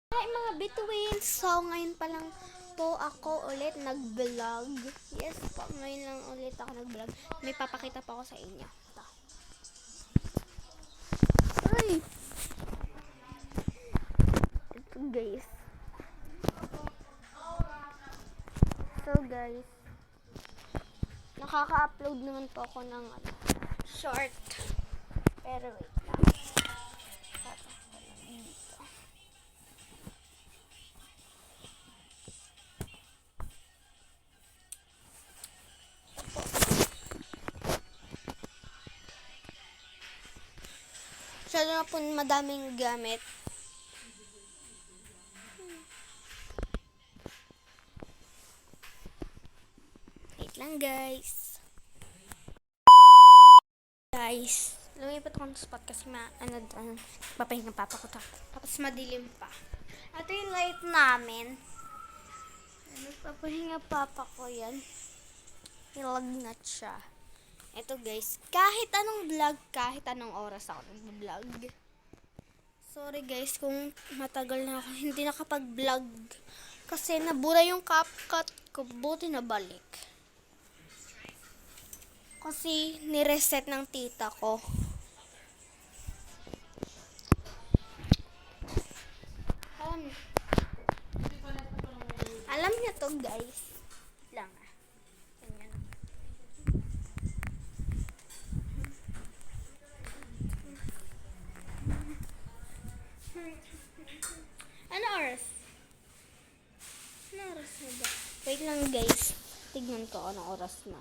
Hi mga bituin! So, ngayon pa lang po ako ulit nag-vlog. Yes po, ngayon lang ulit ako nag-vlog. May papakita pa ako sa inyo. Ito. Ay! Ito guys. So guys, nakaka-upload naman po ako ng short. Pero wait lang. Masyado na po madaming gamit. Wait lang guys. Lumipat ako ng spot kasi papahinga papa ko tapos madilim pa. Ito yung light namin. Papahinga papa ko yan. Nilagnat siya. Ito guys, kahit anong vlog, kahit anong oras ako nag-vlog. Sorry guys kung matagal na ako hindi nakapag-vlog. Kasi nabura yung CapCut ko, buti na balik. Kasi nireset ng tita ko. Alam niya to guys. Lang Ganyan. Ano oras? Ano oras na ba? Wait lang guys. Tignan ko anong oras na.